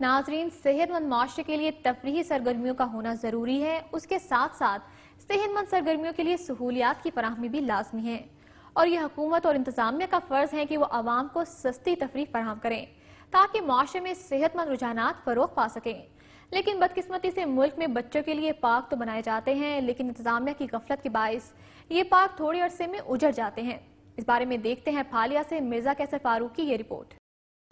नाजरीन, सेहतमंद माशरे के लिए तफरीही सरगर्मियों का होना ज़रूरी है। उसके साथ साथ सेहतमंद सरगर्मियों के लिए सहूलियात की फराहमी भी लाजमी है और यह हुकूमत और इंतजामिया का फ़र्ज है कि वो आवाम को सस्ती तफरीह फराहम करें ताकि माशरे में सेहतमंद रुझानात फ़रोग पा सकें। लेकिन बदकिस्मती से मुल्क में बच्चों के लिए पार्क तो बनाए जाते हैं, लेकिन इंतजामिया की गफलत के बायस ये पार्क थोड़े अरसे में उजड़ जाते हैं। इस बारे में देखते हैं फालिया से मिर्जा कैसर फारूक की ये रिपोर्ट।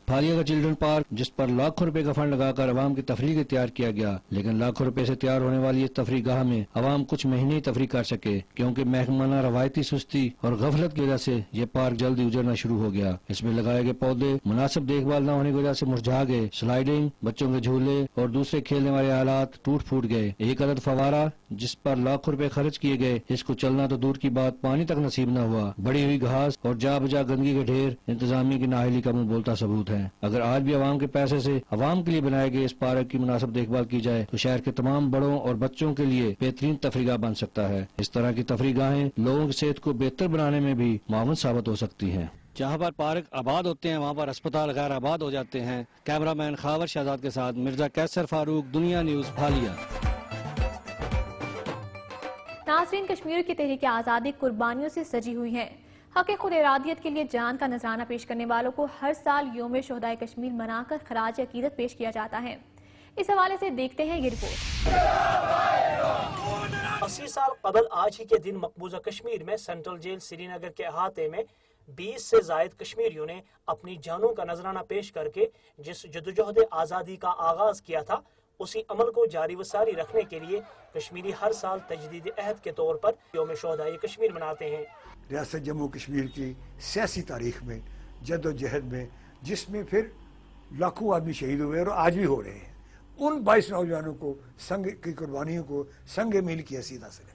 फालिया का चिल्ड्रन पार्क, जिस पर लाखों रुपए का फंड लगाकर अवाम की तफरीह के तैयार किया गया, लेकिन लाखों रुपए से तैयार होने वाली इस तफरीह गाह में अवाम कुछ महीने ही तफरीह कर सके, क्योंकि महकमाना रवायती सुस्ती और गफलत की वजह से ये पार्क जल्दी उजड़ना शुरू हो गया। इसमें लगाए गए पौधे मुनासिब देखभाल न होने की वजह से मुरझा गए। स्लाइडिंग, बच्चों के झूले और दूसरे खेलने वाले आलात टूट फूट गए। एक अदद फवारा जिस पर लाखों रुपए खर्च किए गए, इसको चलना तो दूर की बात, पानी तक नसीब न हुआ। बड़ी हुई घास और जा बजा गंदगी के ढेर इंतजामिया की नाअहली का मुंह बोलता सबूत है। अगर आज भी अवाम के पैसे से अवाम के लिए बनाए गए इस पार्क की मुनासिब देखभाल की जाए तो शहर के तमाम बड़ों और बच्चों के लिए बेहतरीन तफरीह बन सकता है। इस तरह की तफरीह गाहें लोगों की सेहत को बेहतर बनाने में भी मावन साबित हो सकती हैं। जहाँ पर पार्क आबाद होते हैं वहाँ पर अस्पताल गैर आबाद हो जाते हैं। कैमरामैन खावर शहजाद के साथ मिर्जा कैसर फारूक, दुनिया न्यूज, फालिया। नाज़रीन, कश्मीर की तहरीक आज़ादी कुर्बानियों से सजी हुई है। हक खुद इरादियत के लिए जान का नजराना पेश करने वालों को हर साल यौम शोहदाए कश्मीर मनाकर खराज अकीदत पेश किया जाता है। इस हवाले से देखते हैं ये रिपोर्ट। 80 साल कबल आज ही के दिन मकबूजा कश्मीर में सेंट्रल जेल श्रीनगर के अहाते में 20 से जायद कश्मीरियों ने अपनी जानों का नजराना पेश करके जिस जदोजहद आज़ादी का आगाज किया था, उसी अमल को जारी व सारी रखने के लिए कश्मीरी हर साल तजदीद अहद के तौर पर यौम शोहदाए कश्मीर मनाते हैं। रियासत जम्मू कश्मीर की सियासी तारीख में जद्दोजहद में, जिसमें फिर लाखों आदमी शहीद हुए और आज भी हो रहे हैं, उन 22 नौजवानों को संग की कुर्बानियों को संग मील की हैसियत हासिल है।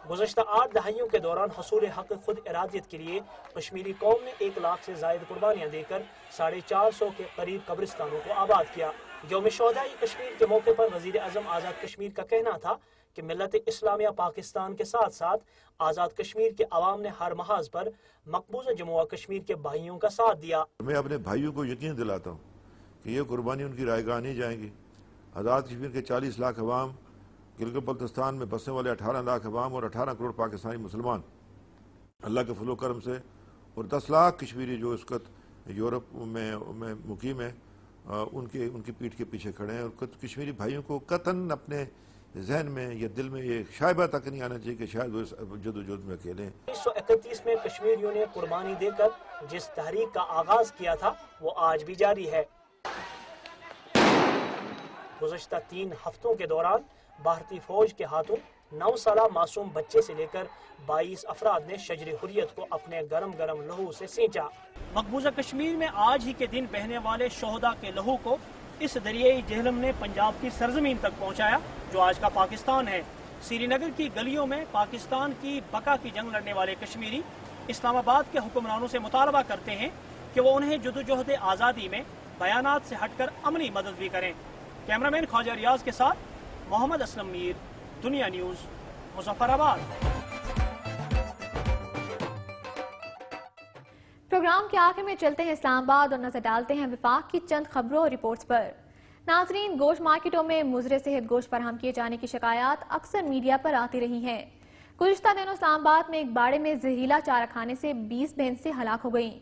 गुज़श्ता 8 दहाइयों के दौरान हसूल हक खुद इरादियत के लिए कश्मीरी कौम ने 1 लाख से जायद कुर्बानियाँ देकर 450 के करीब कब्रिस्तानों को आबाद किया। यौम शोहदाए कश्मीर के मौके पर वज़ीर आज़म आज़ाद कश्मीर का कहना था कि मिल्लत इस्लामिया पाकिस्तान के साथ साथ आज़ाद कश्मीर के अवाम ने हर महाज पर मकबूजा जम्मू कश्मीर के भाइयों का साथ दिया। मैं अपने भाइयों को यकीन दिलाता हूँ कि ये कुर्बानी उनकी रायगाह नहीं जाएंगी। आज़ाद कश्मीर के 40 लाख अवाम, गिलगित बल्तिस्तान में बसने वाले 18 लाख अवाम और 18 करोड़ पाकिस्तानी मुसलमान अल्लाह के फजल करम से, और 10 लाख कश्मीरी जो इस वक्त यूरोप में मुकीम है, उनकी पीठ के पीछे खड़े हैं। और कश्मीरी भाइयों को कतन अपने जहन में या दिल में ये शायबा तक नहीं आना चाहिए कि शायद वो जदोजहद में अकेले हैं। 1931 में कश्मीरियों ने कुर्बानी देकर जिस तहरीक का आगाज किया था वो आज भी जारी है। गुज़श्ता 3 हफ्तों के दौरान भारतीय फौज के हाथों 9 साला मासूम बच्चे से लेकर 22 अफराद ने शजर हुर्रियत को अपने गरम गरम लहू से सींचा। मकबूजा कश्मीर में आज ही के दिन बहने वाले शोहदा के लहू को इस दरियाई जेहलम ने पंजाब की सरजमीन तक पहुंचाया, जो आज का पाकिस्तान है। श्रीनगर की गलियों में पाकिस्तान की बका की जंग लड़ने वाले कश्मीरी इस्लामाबाद के हुक्मरानों से मुतालबा करते हैं कि वो उन्हें जदोजहद आज़ादी में बयानात से हटकर अमली मदद भी करें। कैमरामैन ख्वाजा रियाज के साथ मोहम्मद असलम मीर, दुनिया न्यूज, मुजफ्फराबाद। प्रोग्राम के आखिर में चलते हैं इस्लामाबाद और नजर डालते हैं विफाक की चंद खबरों और रिपोर्ट्स पर। नाजरीन, गोश्त मार्केटों में मुजरे सेहत गोश्त फराहम किए जाने की शिकायत अक्सर मीडिया पर आती रही है। गुज़श्ता दिनों इस्लामाबाद में एक बाड़े में जहरीला चारा खाने से 20 भैंसें हलाक हो गईं,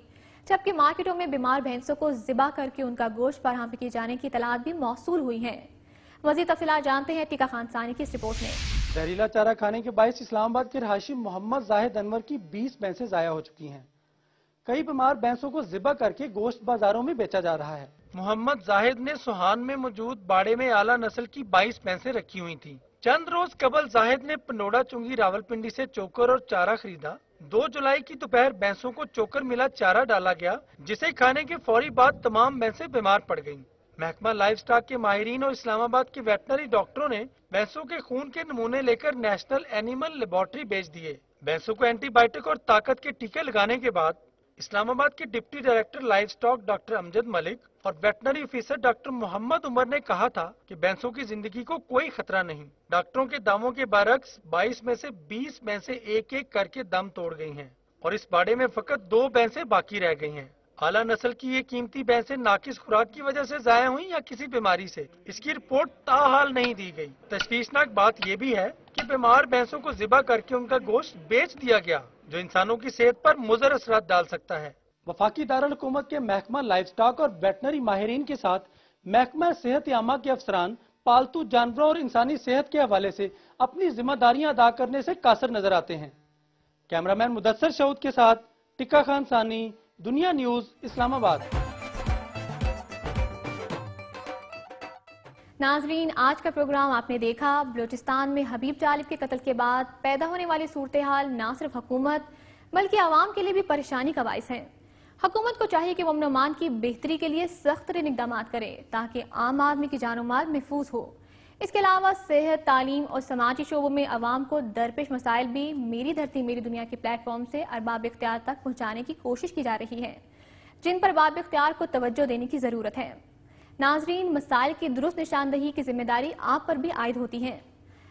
जबकि मार्केटों में बीमार भैंसों को ज़िबा करके उनका गोश्त फराहम किए जाने की इतलात भी मौसूल हुई है। मज़ीद तफ़सीलात जानते हैं टीका खान सानी की इस रिपोर्ट में। जहरीला चारा खाने के बायस इस्लामाबाद के रहायशी मोहम्मद जाहिद अनवर की 20 भैंसें ज़ाया हो चुकी हैं। कई बीमार भैंसों को ज़िबा करके गोश्त बाजारों में बेचा जा रहा है। मोहम्मद जाहिद ने सुहान में मौजूद बाड़े में आला नस्ल की 22 भैंसें रखी हुई थी। चंद रोज कबल जाहिद ने पनोड़ा चुंगी रावलपिंडी से चोकर और चारा खरीदा। 2 जुलाई की दोपहर भैंसों को चोकर मिला चारा डाला गया, जिसे खाने के फौरी बाद तमाम भैंसें बीमार पड़ गईं। महकमा लाइफ स्टॉक के माहिरीन और इस्लामाबाद के वेटनरी डॉक्टरों ने भैंसों के खून के नमूने लेकर नेशनल एनिमल लेबोरेटरी भेज दिए। भैंसों को एंटीबायोटिक और ताकत के टीके लगाने के बाद इस्लामाबाद के deputy director livestock doctor Amjad Malik और veterinary officer doctor Mohammad Umar ने कहा था कि भैंसों की जिंदगी को कोई खतरा नहीं। डॉक्टरों के दावों के बरक्स 22 में से 20 भैंसें एक एक करके दम तोड़ गई हैं और इस बाड़े में फकत 2 भैंसें बाकी रह गई हैं। اعلیٰ نسل کی یہ قیمتی بھینسیں ناقص خوراک کی وجہ سے ضائع ہوئیں یا کسی بیماری سے، اس کی رپورٹ تاحال نہیں دی گئی۔ تشویشناک بات یہ بھی ہے کہ بیمار بھینسوں کو ذبح کر کے ان کا گوشت بیچ دیا گیا، جو انسانوں کی صحت پر مضر اثرات ڈال سکتا ہے۔ وفاقی دارالحکومت کے محکمہ لائف سٹاک اور ویٹنری ماہرین کے ساتھ محکمہ صحت عامہ کے افسران پالتو جانوروں اور انسانی صحت کے حوالے سے اپنی ذمہ داریاں ادا کرنے سے قاصر نظر آتے ہیں۔ کیمرامین مدثر شعود کے ساتھ ٹکا خان ثانی، دنیا نیوز، اسلام آباد۔ ناظرین، آج کا پروگرام آپ نے دیکھا۔ بلوچستان میں حبیب جالب کے قتل کے بعد پیدا ہونے والی صورتحال نہ صرف حکومت بلکہ عوام کے لیے بھی پریشانی کا باعث ہے۔ حکومت کو چاہیے کہ وہ امن و امان کی بہتری کے لیے سخت ترین اقدامات کرے تاکہ عام آدمی کی جان و مال محفوظ ہو۔ اس کے علاوہ صحت، تعلیم اور سماجی شعبوں میں عوام کو درپیش مسائل بھی میری دھرتی میری دنیا کے پلیٹ فارم سے ارباب اختیار تک پہنچانے کی کوشش کی جا رہی ہے، جن پر ارباب اختیار کو توجہ دینے کی ضرورت ہے۔ ناظرین، مسائل کی درست نشاندہی کی ذمہ داری آپ پر بھی عائد ہوتی ہے۔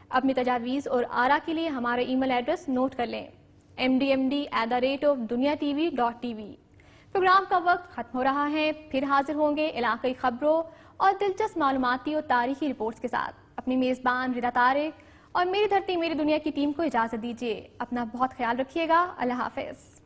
اپنی تجاویز اور آراء کے لیے ہمارا ای میل ایڈریس نوٹ کر لیں: mdmd@duniatv.tv۔ پروگرام کا وقت ختم ہو رہا ہے، پھر حاضر ہوں گے علاقائی خبروں اور دلچسپ معلوماتی اور تاریخی رپورٹس کے ساتھ۔ اپنی میزبان رضا طارق اور میری دھرتی میری دنیا کی ٹیم کو اجازت دیجیے۔ اپنا بہت خیال رکھیے گا۔ اللہ حافظ۔